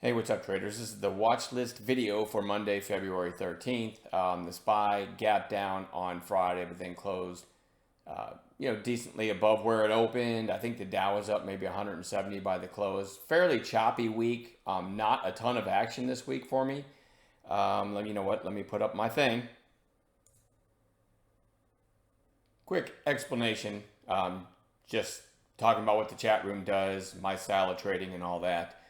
Hey, what's up, traders? This is the watch list video for Monday, February 13th. The SPY gapped down on Friday, but then closed, decently above where it opened. I think the Dow was up maybe 170 by the close. Fairly choppy week. Not a ton of action this week for me. You know what? Let me put up my thing. Quick explanation. Just talking about what the chat room does, my style of trading, and all that.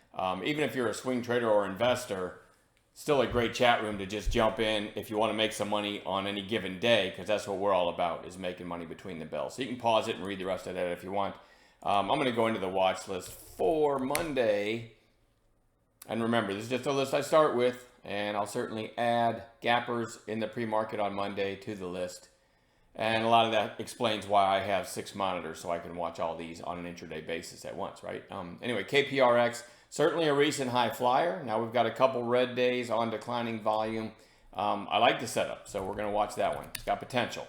Even if you're a swing trader or investor, still a great chat room to just jump in if you want to make some money on any given day, because that's what we're all about, is making money between the bells. So you can pause it and read the rest of that if you want. I'm going to go into the watch list for Monday. And remember, this is just a list I start with, and I'll certainly add gappers in the pre-market on Monday to the list. And a lot of that explains why I have 6 monitors, so I can watch all these on an intraday basis at once, right? Anyway, KPRX. Certainly a recent high flyer. Now we've got a couple red days on declining volume. I like the setup, so we're going to watch that one. It's got potential.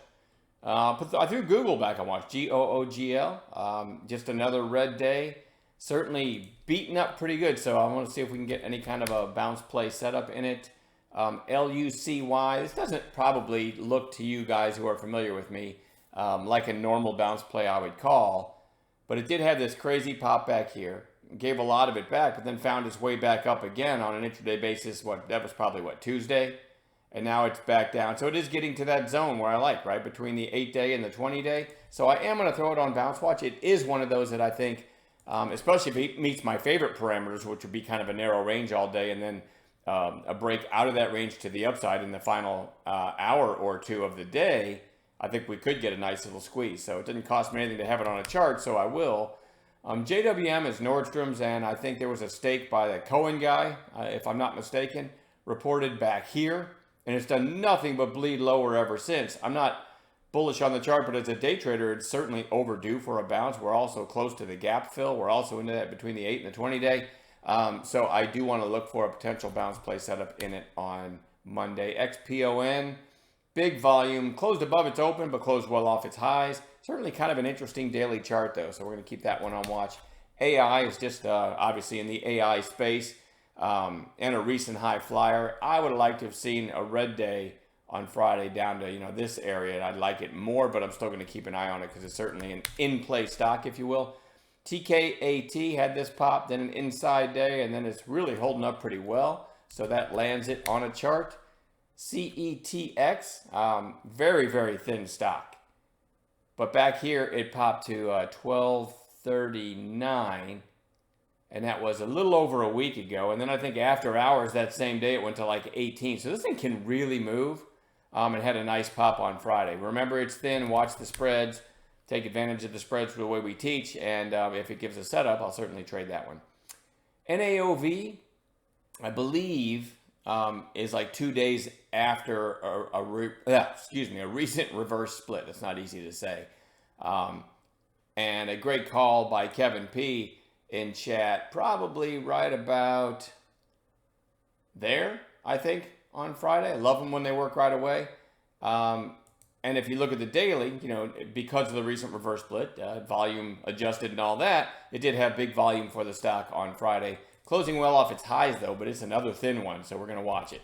I threw Google back on watch, GOOGL. Just another red day. Certainly beaten up pretty good, so I want to see if we can get any kind of a bounce play setup in it. LUCY. This doesn't probably look to you guys who are familiar with me like a normal bounce play I would call, but it did have this crazy pop back here. Gave a lot of it back, but then found its way back up again on an intraday basis. That was probably Tuesday, and now it's back down. So it is getting to that zone where I like, right, between the 8-day and the 20-day. So I am going to throw it on bounce watch. It is one of those that I think, especially if it meets my favorite parameters, which would be kind of a narrow range all day, and then a break out of that range to the upside in the final hour or two of the day, I think we could get a nice little squeeze. So it didn't cost me anything to have it on a chart, so I will. JWM is Nordstrom's, and I think there was a stake by the Cohen guy, if I'm not mistaken, reported back here, and it's done nothing but bleed lower ever since. I'm not bullish on the chart, but as a day trader, it's certainly overdue for a bounce. We're also close to the gap fill. We're also into that between the 8 and the 20-day. So I do want to look for a potential bounce play setup in it on Monday. XPON, big volume, closed above its open, but closed well off its highs. Certainly kind of an interesting daily chart, though, so we're going to keep that one on watch. AI is just obviously in the AI space and a recent high flyer. I would like to have seen a red day on Friday down to this area, and I'd like it more, but I'm still going to keep an eye on it because it's certainly an in-play stock, if you will. TKAT had this pop, then an inside day, and then it's really holding up pretty well, so that lands it on a chart. CETX, very, very thin stock. But back here, it popped to 1239, and that was a little over a week ago. And then I think after hours that same day, it went to like 18. So this thing can really move. It had a nice pop on Friday. Remember, it's thin. Watch the spreads. Take advantage of the spreads the way we teach. And if it gives a setup, I'll certainly trade that one. NAOV, I believe, is like 2 days after a recent reverse split. It's not easy to say. And a great call by Kevin P in chat, probably right about there, I think, on Friday. I love them when they work right away. And if you look at the daily, because of the recent reverse split, volume adjusted and all that, it did have big volume for the stock on Friday. Closing well off its highs, though, but it's another thin one, so we're going to watch it.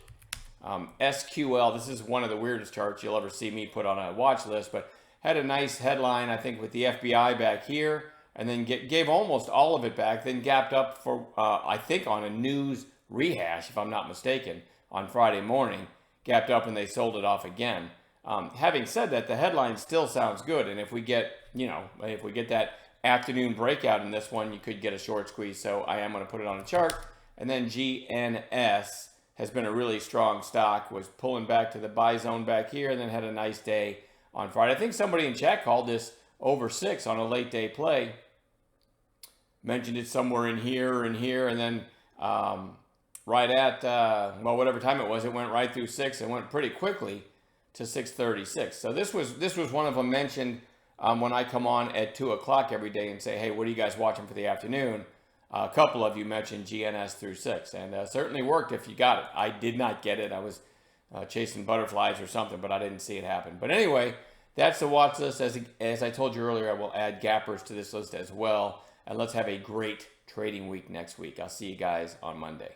SQL, this is one of the weirdest charts you'll ever see me put on a watch list, but had a nice headline, I think, with the FBI back here, and then gave almost all of it back, then gapped up for, I think, on a news rehash, if I'm not mistaken, on Friday morning. Gapped up, and they sold it off again. Having said that, the headline still sounds good, and if we get that afternoon breakout in this one, you could get a short squeeze, so I am going to put it on a chart. And then GNS has been a really strong stock, was pulling back to the buy zone back here, and then had a nice day on Friday. I think somebody in chat called this over 6 on a late day play. Mentioned it somewhere in here, and then right at, whatever time it was, it went right through 6 and went pretty quickly to 636. So this was one of them mentioned when I come on at 2 o'clock every day and say, hey, what are you guys watching for the afternoon? A couple of you mentioned GNS through 6, and certainly worked if you got it. I did not get it. I was chasing butterflies or something, but I didn't see it happen. But anyway, that's the watch list. As I told you earlier, I will add gappers to this list as well. And let's have a great trading week next week. I'll see you guys on Monday.